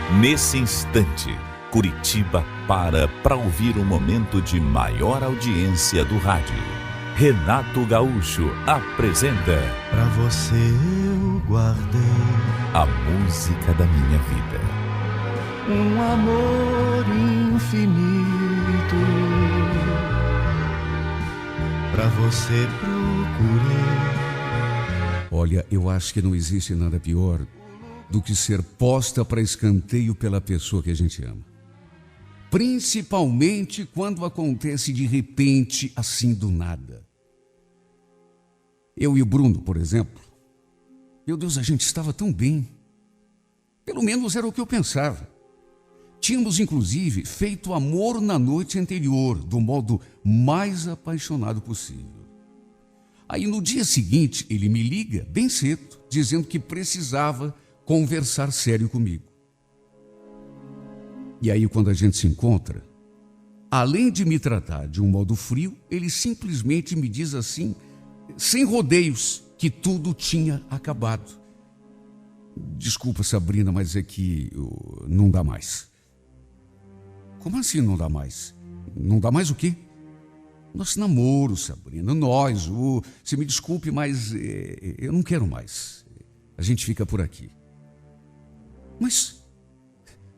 Nesse instante, Curitiba para ouvir o momento de maior audiência do rádio. Renato Gaúcho apresenta Pra você eu guardei a música da minha vida. Um amor infinito. Pra você procurei. Olha, eu acho que não existe nada pior do que ser posta para escanteio pela pessoa que a gente ama. Principalmente quando acontece de repente, assim do nada. Eu e o Bruno, por exemplo, meu Deus, a gente estava tão bem. Pelo menos era o que eu pensava. Tínhamos, inclusive, feito amor na noite anterior, do modo mais apaixonado possível. Aí, no dia seguinte, ele me liga, bem cedo, dizendo que precisava conversar sério comigo. E aí, quando a gente se encontra, além de me tratar de um modo frio, ele simplesmente me diz assim, sem rodeios, que tudo tinha acabado. Desculpa, Sabrina, mas é que não dá mais. Como assim não dá mais? Não dá mais o quê? Nosso namoro, Sabrina, você me desculpe, mas eu não quero mais. A gente fica por aqui. Mas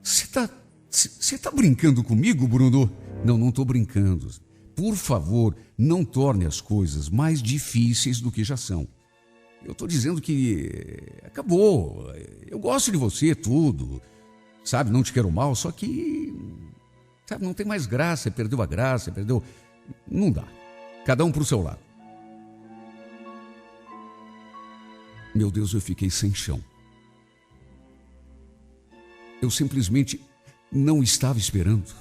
você tá brincando comigo, Bruno? Não estou brincando. Por favor, não torne as coisas mais difíceis do que já são. Eu estou dizendo que acabou. Eu gosto de você, tudo. Sabe, não te quero mal, só que... Sabe, não tem mais graça, perdeu a graça, perdeu... Não dá. Cada um pro seu lado. Meu Deus, eu fiquei sem chão. Eu simplesmente não estava esperando.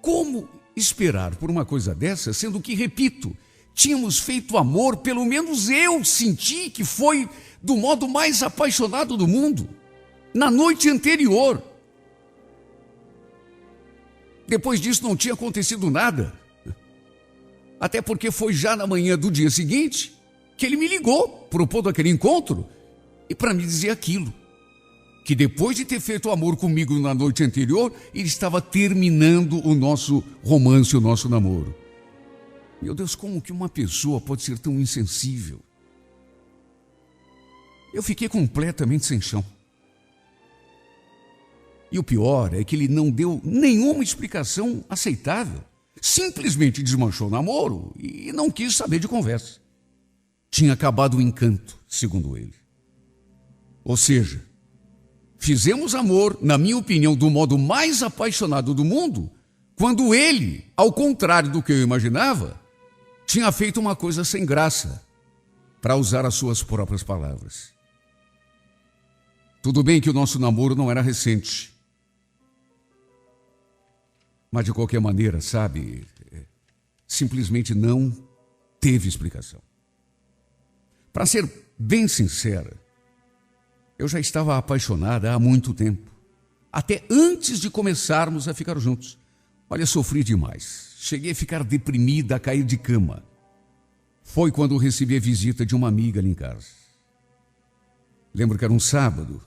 Como esperar por uma coisa dessa, sendo que, repito, tínhamos feito amor, pelo menos eu senti que foi do modo mais apaixonado do mundo, na noite anterior. Depois disso não tinha acontecido nada. Até porque foi já na manhã do dia seguinte que ele me ligou, propondo aquele encontro, e para me dizer aquilo. Que depois de ter feito amor comigo na noite anterior, ele estava terminando o nosso romance, o nosso namoro. Meu Deus, como que uma pessoa pode ser tão insensível? Eu fiquei completamente sem chão. E o pior é que ele não deu nenhuma explicação aceitável. Simplesmente desmanchou o namoro e não quis saber de conversa. Tinha acabado o encanto, segundo ele. Ou seja, fizemos amor, na minha opinião, do modo mais apaixonado do mundo, quando ele, ao contrário do que eu imaginava, tinha feito uma coisa sem graça, para usar as suas próprias palavras. Tudo bem que o nosso namoro não era recente. Mas de qualquer maneira, sabe, simplesmente não teve explicação. Para ser bem sincera, eu já estava apaixonada há muito tempo. Até antes de começarmos a ficar juntos. Olha, sofri demais. Cheguei a ficar deprimida, a cair de cama. Foi quando recebi a visita de uma amiga ali em casa. Lembro que era um sábado.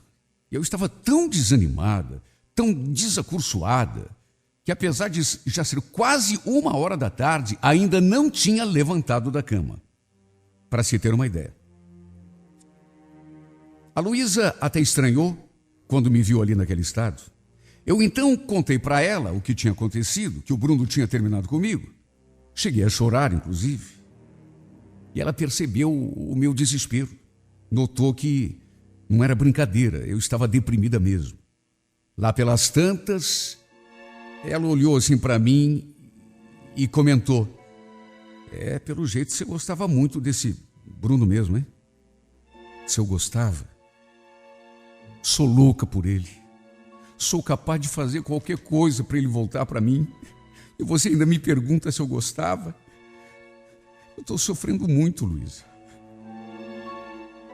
E eu estava tão desanimada, tão desacursoada, que apesar de já ser quase 1h da tarde, ainda não tinha levantado da cama. Para se ter uma ideia. A Luísa até estranhou quando me viu ali naquele estado. Eu então contei para ela o que tinha acontecido, que o Bruno tinha terminado comigo. Cheguei a chorar, inclusive. E ela percebeu o meu desespero. Notou que não era brincadeira, eu estava deprimida mesmo. Lá pelas tantas, ela olhou assim para mim e comentou: pelo jeito você gostava muito desse Bruno mesmo, hein? Se eu gostava, sou louca por ele. Sou capaz de fazer qualquer coisa para ele voltar para mim. E você ainda me pergunta se eu gostava? Eu estou sofrendo muito, Luísa.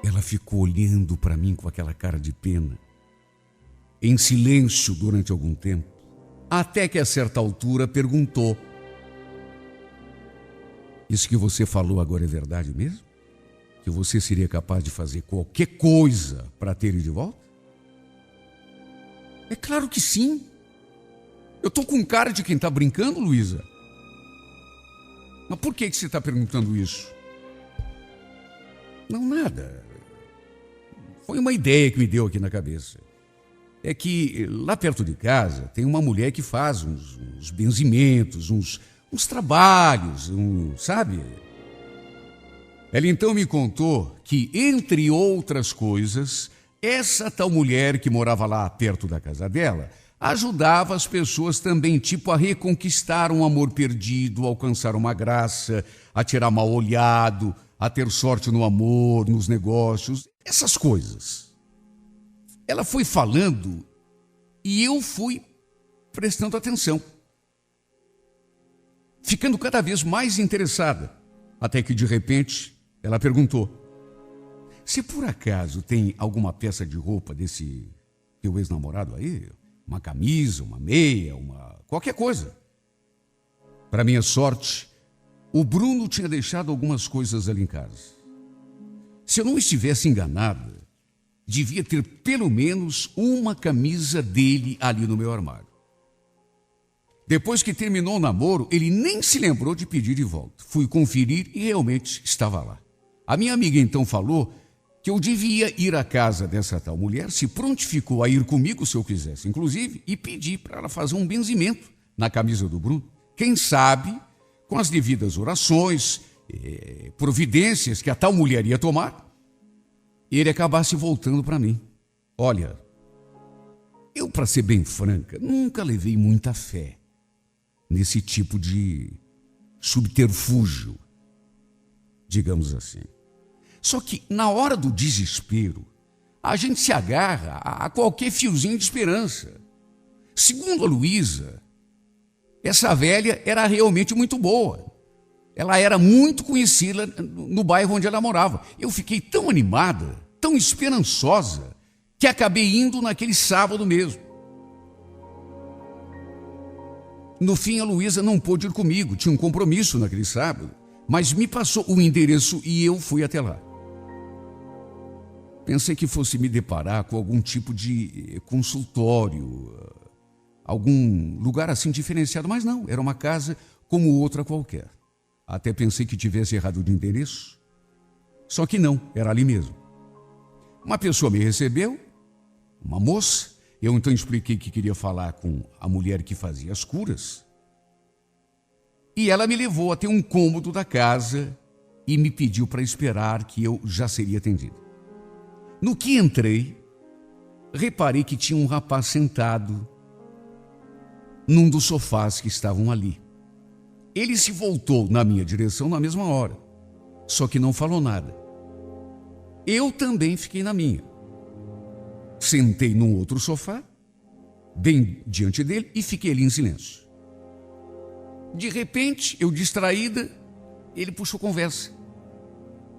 Ela ficou olhando para mim com aquela cara de pena, em silêncio durante algum tempo, até que a certa altura perguntou: isso que você falou agora é verdade mesmo? Que você seria capaz de fazer qualquer coisa para ter ele de volta? É claro que sim. Eu estou com cara de quem está brincando, Luísa. Mas por que você está perguntando isso? Não, nada. Foi uma ideia que me deu aqui na cabeça. É que lá perto de casa tem uma mulher que faz uns benzimentos, uns trabalhos, sabe? Ela então me contou que, entre outras coisas, essa tal mulher que morava lá perto da casa dela ajudava as pessoas também, tipo, a reconquistar um amor perdido, a alcançar uma graça, a tirar mal olhado, a ter sorte no amor, nos negócios, essas coisas. Ela foi falando e eu fui prestando atenção, ficando cada vez mais interessada, até que de repente ela perguntou: se por acaso tem alguma peça de roupa desse teu ex-namorado aí, uma camisa, uma meia, qualquer coisa. Para minha sorte, o Bruno tinha deixado algumas coisas ali em casa. Se eu não estivesse enganada, devia ter pelo menos uma camisa dele ali no meu armário. Depois que terminou o namoro, ele nem se lembrou de pedir de volta. Fui conferir e realmente estava lá. A minha amiga então falou que eu devia ir à casa dessa tal mulher, se prontificou a ir comigo se eu quisesse, inclusive, e pedi para ela fazer um benzimento na camisa do Bruno. Quem sabe, com as devidas orações, providências que a tal mulher ia tomar, ele acabasse voltando para mim. Olha, eu, para ser bem franca, nunca levei muita fé nesse tipo de subterfúgio, digamos assim. Só que, na hora do desespero, a gente se agarra a qualquer fiozinho de esperança. Segundo a Luísa, essa velha era realmente muito boa. Ela era muito conhecida no bairro onde ela morava. Eu fiquei tão animada, tão esperançosa, que acabei indo naquele sábado mesmo. No fim, a Luísa não pôde ir comigo, tinha um compromisso naquele sábado, mas me passou o endereço e eu fui até lá. Pensei que fosse me deparar com algum tipo de consultório, algum lugar assim diferenciado, mas não, era uma casa como outra qualquer. Até pensei que tivesse errado de endereço, só que não, era ali mesmo. Uma pessoa me recebeu, uma moça, eu então expliquei que queria falar com a mulher que fazia as curas, e ela me levou até um cômodo da casa e me pediu para esperar que eu já seria atendido. No que entrei, reparei que tinha um rapaz sentado num dos sofás que estavam ali. Ele se voltou na minha direção na mesma hora, só que não falou nada. Eu também fiquei na minha. Sentei num outro sofá, bem diante dele, e fiquei ali em silêncio. De repente, eu distraída, ele puxou conversa.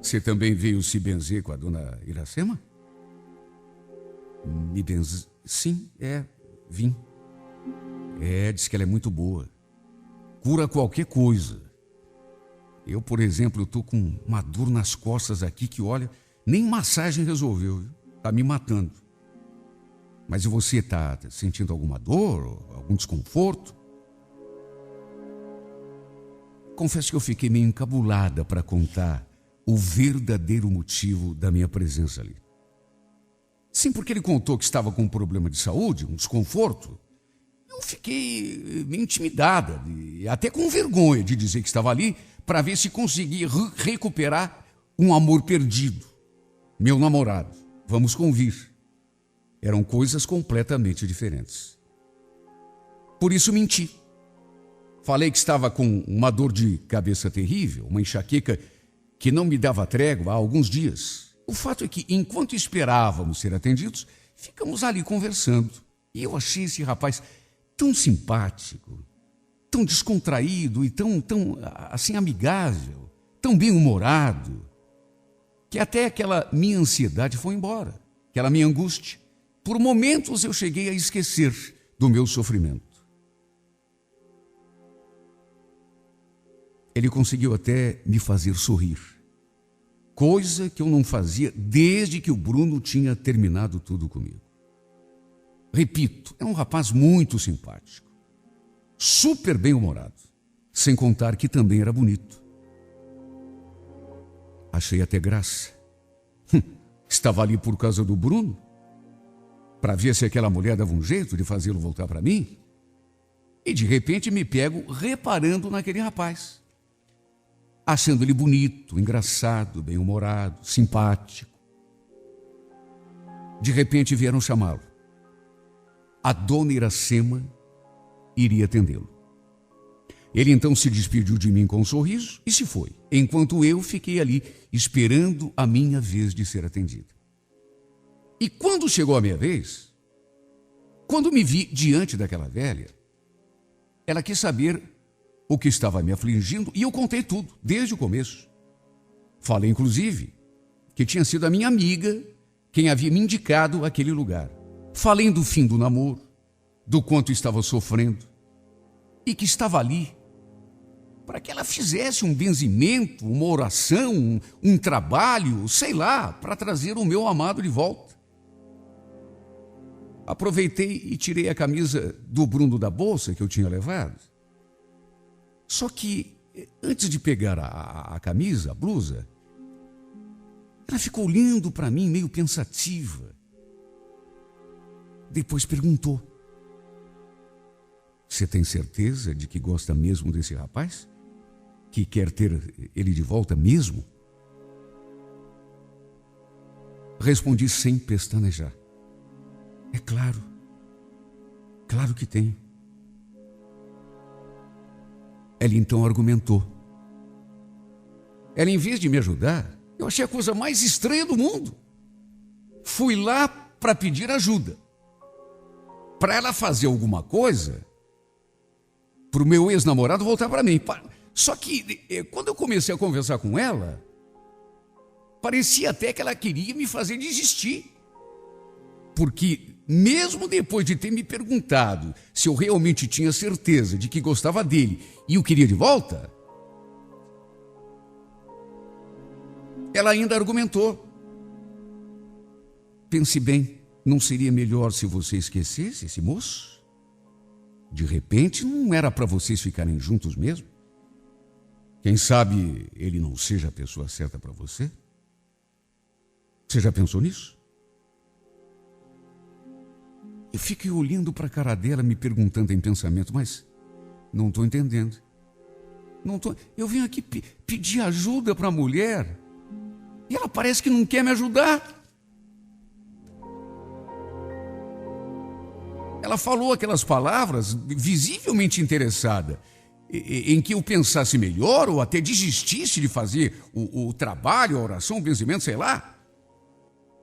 Você também veio se benzer com a dona Iracema? Me benzer? Sim, vim. Diz que ela é muito boa. Cura qualquer coisa. Eu, por exemplo, estou com uma dor nas costas aqui que, olha, nem massagem resolveu. Está me matando. Mas você está sentindo alguma dor, algum desconforto? Confesso que eu fiquei meio encabulada para contar o verdadeiro motivo da minha presença ali. Sim, porque ele contou que estava com um problema de saúde, um desconforto. Eu fiquei meio intimidada, e até com vergonha de dizer que estava ali para ver se conseguia recuperar um amor perdido. Meu namorado, vamos convir. Eram coisas completamente diferentes. Por isso menti. Falei que estava com uma dor de cabeça terrível, uma enxaqueca que não me dava trégua há alguns dias. O fato é que, enquanto esperávamos ser atendidos, ficamos ali conversando. E eu achei esse rapaz tão simpático, tão descontraído e tão assim amigável, tem bem-humorado, que até aquela minha ansiedade foi embora, aquela minha angústia. Por momentos eu cheguei a esquecer do meu sofrimento. Ele conseguiu até me fazer sorrir, coisa que eu não fazia desde que o Bruno tinha terminado tudo comigo. Repito, é um rapaz muito simpático, super bem-humorado, sem contar que também era bonito. Achei até graça. Estava ali por causa do Bruno, para ver se aquela mulher dava um jeito de fazê-lo voltar para mim. E de repente me pego reparando naquele rapaz, achando ele bonito, engraçado, bem-humorado, simpático. De repente vieram chamá-lo. A dona Iracema iria atendê-lo. Ele então se despediu de mim com um sorriso e se foi, enquanto eu fiquei ali esperando a minha vez de ser atendida. E quando chegou a minha vez, quando me vi diante daquela velha, ela quis saber o que estava me afligindo e eu contei tudo, desde o começo. Falei, inclusive, que tinha sido a minha amiga quem havia me indicado aquele lugar. Falei do fim do namoro, do quanto estava sofrendo e que estava ali para que ela fizesse um benzimento, uma oração, um trabalho, sei lá, para trazer o meu amado de volta. Aproveitei e tirei a camisa do Bruno da bolsa que eu tinha levado. Só que, antes de pegar a camisa, a blusa, ela ficou olhando para mim meio pensativa. Depois perguntou: "Você tem certeza de que gosta mesmo desse rapaz? Que quer ter ele de volta mesmo?" Respondi sem pestanejar: "É claro, claro que tem." Ela então argumentou. Ela, em vez de me ajudar, eu achei a coisa mais estranha do mundo. Fui lá para pedir ajuda, para ela fazer alguma coisa, para o meu ex-namorado voltar para mim. Só que, quando eu comecei a conversar com ela, parecia até que ela queria me fazer desistir. Porque, mesmo depois de ter me perguntado se eu realmente tinha certeza de que gostava dele e o queria de volta, ela ainda argumentou: "Pense bem, não seria melhor se você esquecesse esse moço? De repente, não era para vocês ficarem juntos mesmo? Quem sabe ele não seja a pessoa certa para você? Você já pensou nisso?" Eu fiquei olhando para a cara dela, me perguntando em pensamento: "Mas não estou entendendo. Eu vim aqui pedir ajuda para a mulher e ela parece que não quer me ajudar." Ela falou aquelas palavras visivelmente interessada, em que eu pensasse melhor ou até desistisse de fazer o trabalho, a oração, o benzimento, sei lá,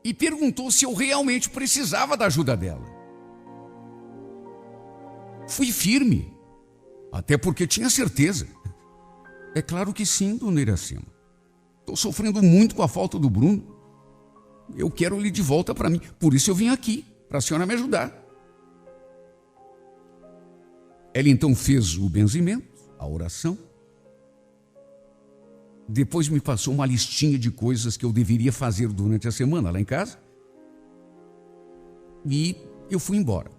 e perguntou se eu realmente precisava da ajuda dela. Fui firme, até porque tinha certeza. "É claro que sim, dona Iracema. Estou sofrendo muito com a falta do Bruno. Eu quero ele de volta para mim, por isso eu vim aqui, para a senhora me ajudar." Ela então fez o benzimento, a oração. Depois me passou uma listinha de coisas que eu deveria fazer durante a semana lá em casa. E eu fui embora.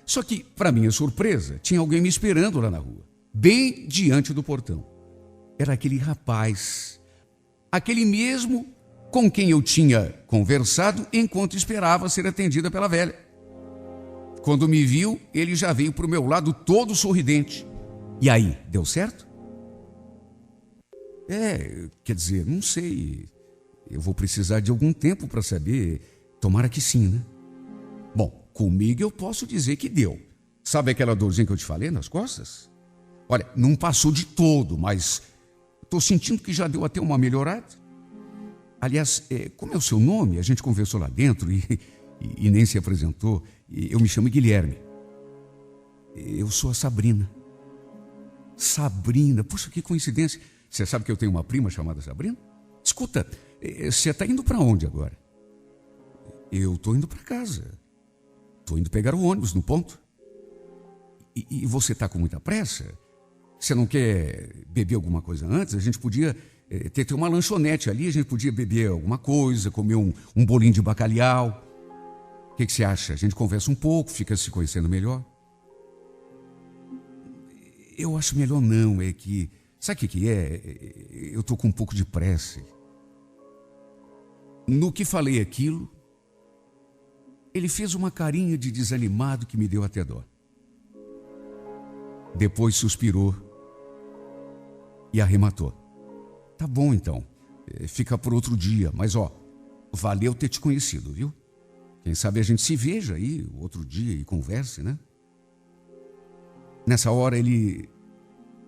Só que, para minha surpresa, tinha alguém me esperando lá na rua, bem diante do portão. Era aquele rapaz, aquele mesmo com quem eu tinha conversado enquanto esperava ser atendida pela velha. Quando me viu, ele já veio para o meu lado todo sorridente. "E aí, deu certo?" Quer dizer, não sei. Eu vou precisar de algum tempo para saber. Tomara que sim, né? Bom, comigo eu posso dizer que deu. Sabe aquela dorzinha que eu te falei nas costas? Olha, não passou de todo, mas estou sentindo que já deu até uma melhorada. Aliás, como é o seu nome? A gente conversou lá dentro e nem se apresentou. Eu me chamo Guilherme. Eu sou a Sabrina. Sabrina, puxa, que coincidência. Você sabe que eu tenho uma prima chamada Sabrina? Escuta, você está indo para onde agora? Eu estou indo para casa. Estou indo pegar o ônibus no ponto. E você está com muita pressa? Você não quer beber alguma coisa antes? A gente podia ter uma lanchonete ali, a gente podia beber alguma coisa, comer um bolinho de bacalhau. que você acha? A gente conversa um pouco, fica se conhecendo melhor. Eu acho melhor não, é que... Sabe o que é? Eu estou com um pouco de pressa. No que falei aquilo, ele fez uma carinha de desanimado que me deu até dó. Depois suspirou e arrematou. Tá bom então, fica por outro dia, mas valeu ter te conhecido, viu? Quem sabe a gente se veja aí outro dia e converse, né? Nessa hora ele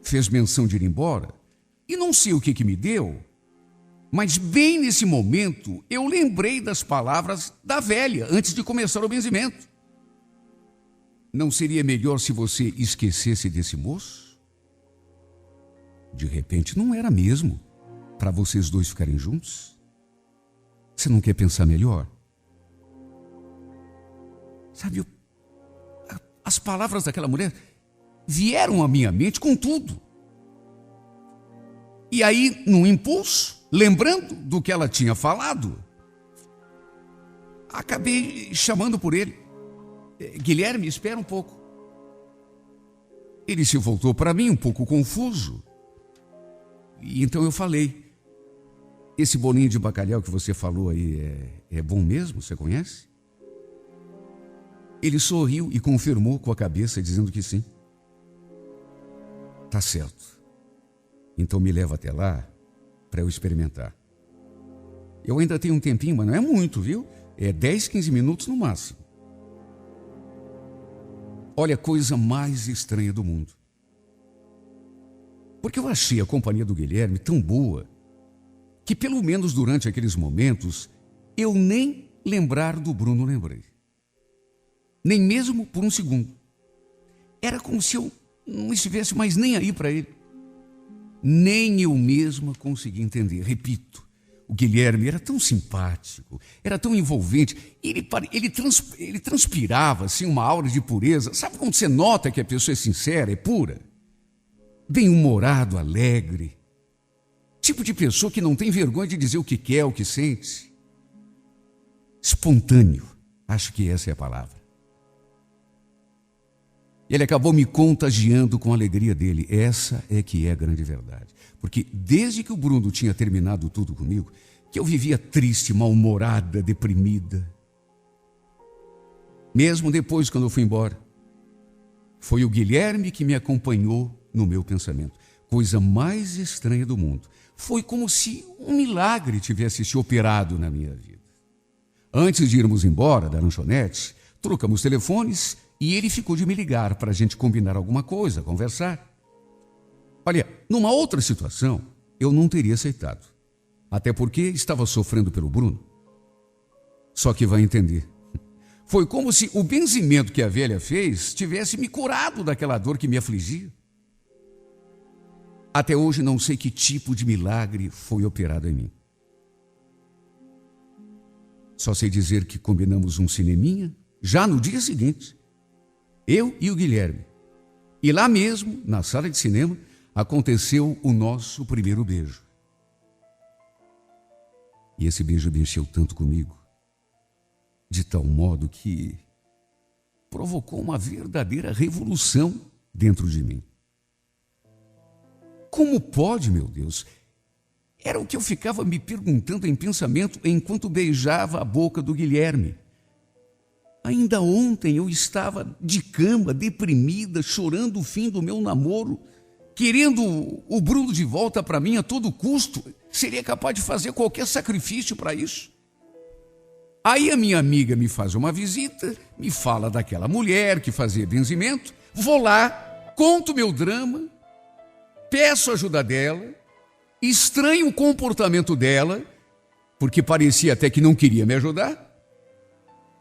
fez menção de ir embora e não sei o que me deu, mas bem nesse momento eu lembrei das palavras da velha antes de começar o benzimento. Não seria melhor se você esquecesse desse moço? De repente não era mesmo para vocês dois ficarem juntos? Você não quer pensar melhor? Sabe, as palavras daquela mulher vieram à minha mente com tudo. E aí, num impulso, lembrando do que ela tinha falado, acabei chamando por ele. Guilherme, espera um pouco. Ele se voltou para mim um pouco confuso. E então eu falei, esse bolinho de bacalhau que você falou aí é bom mesmo? Você conhece? Ele sorriu e confirmou com a cabeça, dizendo que sim. Tá certo. Então me leva até lá para eu experimentar. Eu ainda tenho um tempinho, mas não é muito, viu? É 10, 15 minutos no máximo. Olha a coisa mais estranha do mundo. Porque eu achei a companhia do Guilherme tão boa que pelo menos durante aqueles momentos eu nem lembrar do Bruno lembrei. Nem mesmo por um segundo. Era como se eu não estivesse mais nem aí para ele. Nem eu mesma consegui entender. Repito, o Guilherme era tão simpático, era tão envolvente, ele transpirava assim, uma aura de pureza. Sabe quando você nota que a pessoa é sincera, é pura? Bem-humorado, alegre. Tipo de pessoa que não tem vergonha de dizer o que quer, o que sente. Espontâneo, acho que essa é a palavra. Ele acabou me contagiando com a alegria dele. Essa é que é a grande verdade. Porque desde que o Bruno tinha terminado tudo comigo, que eu vivia triste, mal-humorada, deprimida. Mesmo depois, quando eu fui embora, foi o Guilherme que me acompanhou no meu pensamento. Coisa mais estranha do mundo. Foi como se um milagre tivesse se operado na minha vida. Antes de irmos embora da lanchonete, trocamos telefones e ele ficou de me ligar para a gente combinar alguma coisa, conversar. Olha, numa outra situação, eu não teria aceitado. Até porque estava sofrendo pelo Bruno. Só que vai entender. Foi como se o benzimento que a velha fez tivesse me curado daquela dor que me afligia. Até hoje não sei que tipo de milagre foi operado em mim. Só sei dizer que combinamos um cineminha já no dia seguinte. Eu e o Guilherme. E lá mesmo, na sala de cinema, aconteceu o nosso primeiro beijo. E esse beijo mexeu tanto comigo, de tal modo que provocou uma verdadeira revolução dentro de mim. Como pode, meu Deus? Era o que eu ficava me perguntando em pensamento enquanto beijava a boca do Guilherme. Ainda ontem eu estava de cama, deprimida, chorando o fim do meu namoro, querendo o Bruno de volta para mim a todo custo. Seria capaz de fazer qualquer sacrifício para isso. Aí a minha amiga me faz uma visita, me fala daquela mulher que fazia benzimento. Vou lá, conto meu drama, peço ajuda dela, estranho o comportamento dela, porque parecia até que não queria me ajudar.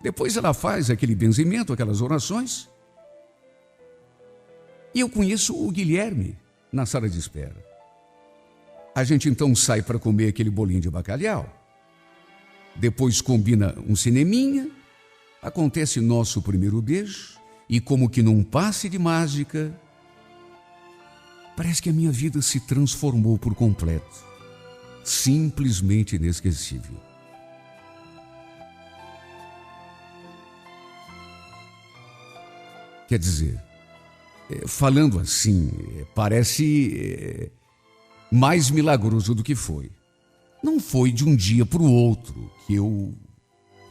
Depois ela faz aquele benzimento, aquelas orações. E eu conheço o Guilherme na sala de espera. A gente então sai para comer aquele bolinho de bacalhau. Depois combina um cineminha. Acontece nosso primeiro beijo. E como que num passe de mágica, parece que a minha vida se transformou por completo. Simplesmente inesquecível. Quer dizer, falando assim, parece mais milagroso do que foi. Não foi de um dia para o outro que eu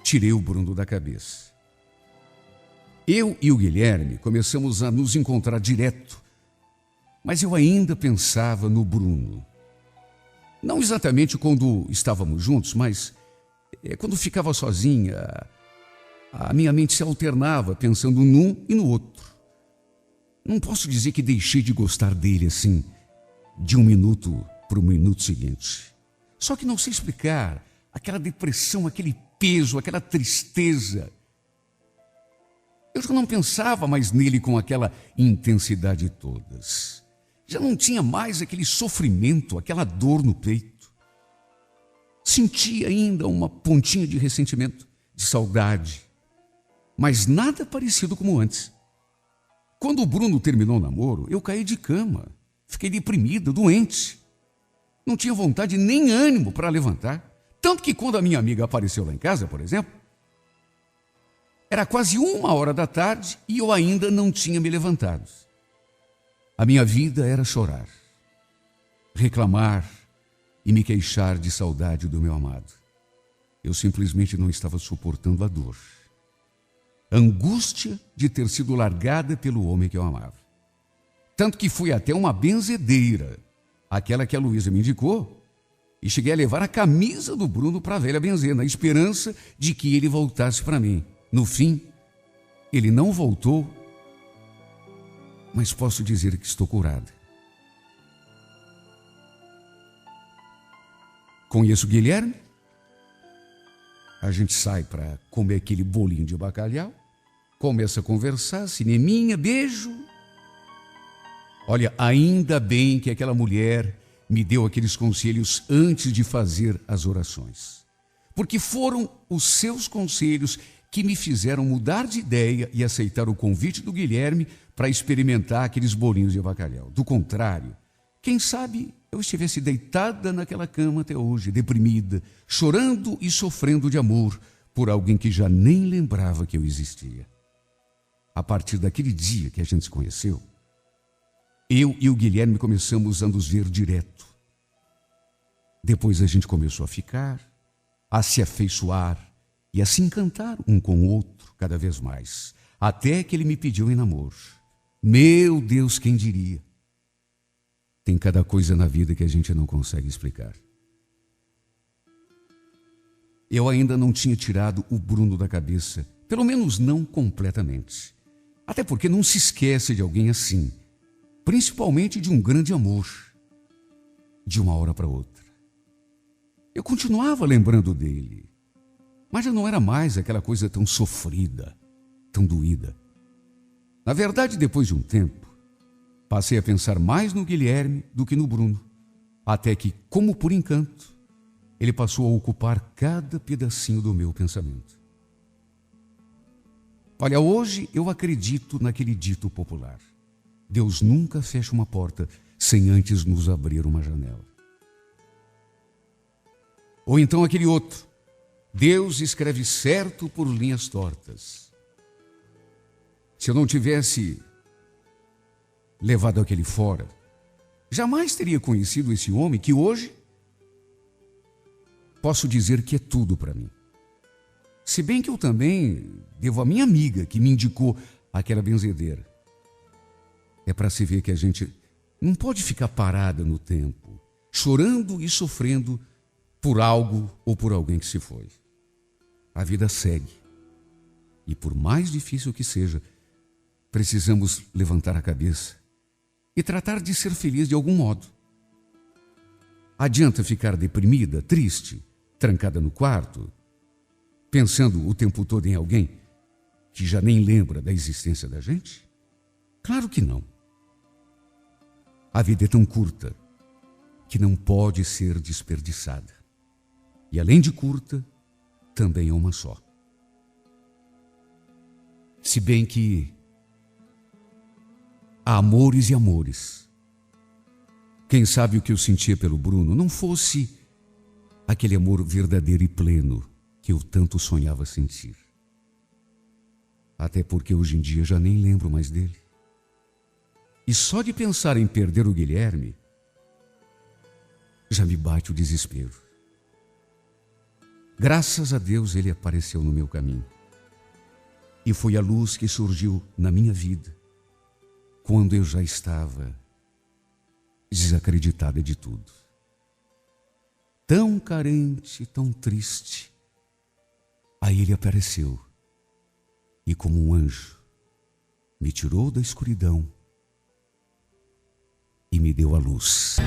tirei o Bruno da cabeça. Eu e o Guilherme começamos a nos encontrar direto, mas eu ainda pensava no Bruno. Não exatamente quando estávamos juntos, mas quando ficava sozinha, a minha mente se alternava pensando num e no outro. Não posso dizer que deixei de gostar dele assim, de um minuto para o minuto seguinte. Só que não sei explicar aquela depressão, aquele peso, aquela tristeza. Eu já não pensava mais nele com aquela intensidade toda. Já não tinha mais aquele sofrimento, aquela dor no peito. Sentia ainda uma pontinha de ressentimento, de saudade, mas nada parecido como antes. Quando o Bruno terminou o namoro, eu caí de cama, fiquei deprimida, doente. Não tinha vontade nem ânimo para levantar. Tanto que quando a minha amiga apareceu lá em casa, por exemplo, era quase 1h da tarde e eu ainda não tinha me levantado. A minha vida era chorar, reclamar e me queixar de saudade do meu amado. Eu simplesmente não estava suportando a dor. A angústia de ter sido largada pelo homem que eu amava. Tanto que fui até uma benzedeira, aquela que a Luísa me indicou, e cheguei a levar a camisa do Bruno para a velha benzer, na esperança de que ele voltasse para mim. No fim, ele não voltou, mas posso dizer que estou curada. Conheço o Guilherme, a gente sai para comer aquele bolinho de bacalhau, começa a conversar, cineminha, beijo. Olha, ainda bem que aquela mulher me deu aqueles conselhos antes de fazer as orações. Porque foram os seus conselhos que me fizeram mudar de ideia e aceitar o convite do Guilherme para experimentar aqueles bolinhos de bacalhau. Do contrário, quem sabe eu estivesse deitada naquela cama até hoje, deprimida, chorando e sofrendo de amor por alguém que já nem lembrava que eu existia. A partir daquele dia que a gente se conheceu, eu e o Guilherme começamos a nos ver direto. Depois a gente começou a ficar, a se afeiçoar e a se encantar um com o outro cada vez mais, até que ele me pediu em namoro. Meu Deus, quem diria? Tem cada coisa na vida que a gente não consegue explicar. Eu ainda não tinha tirado o Bruno da cabeça, pelo menos não completamente. Até porque não se esquece de alguém assim, principalmente de um grande amor, de uma hora para outra. Eu continuava lembrando dele, mas já não era mais aquela coisa tão sofrida, tão doída. Na verdade, depois de um tempo, passei a pensar mais no Guilherme do que no Bruno, até que, como por encanto, ele passou a ocupar cada pedacinho do meu pensamento. Olha, hoje eu acredito naquele dito popular: Deus nunca fecha uma porta sem antes nos abrir uma janela. Ou então aquele outro: Deus escreve certo por linhas tortas. Se eu não tivesse levado aquele fora, jamais teria conhecido esse homem que hoje posso dizer que é tudo para mim. Se bem que eu também devo à minha amiga que me indicou aquela benzedeira. É para se ver que a gente não pode ficar parada no tempo, chorando e sofrendo por algo ou por alguém que se foi. A vida segue. E por mais difícil que seja, precisamos levantar a cabeça e tratar de ser feliz de algum modo. Adianta ficar deprimida, triste, trancada no quarto, pensando o tempo todo em alguém que já nem lembra da existência da gente? Claro que não. A vida é tão curta que não pode ser desperdiçada. E além de curta, também é uma só. Se bem que há amores e amores. Quem sabe o que eu sentia pelo Bruno não fosse aquele amor verdadeiro e pleno que eu tanto sonhava sentir. Até porque hoje em dia já nem lembro mais dele. E só de pensar em perder o Guilherme, já me bate o desespero. Graças a Deus ele apareceu no meu caminho. E foi a luz que surgiu na minha vida, quando eu já estava desacreditada de tudo. Tão carente, tão triste. Aí ele apareceu e, como um anjo, me tirou da escuridão e me deu a luz.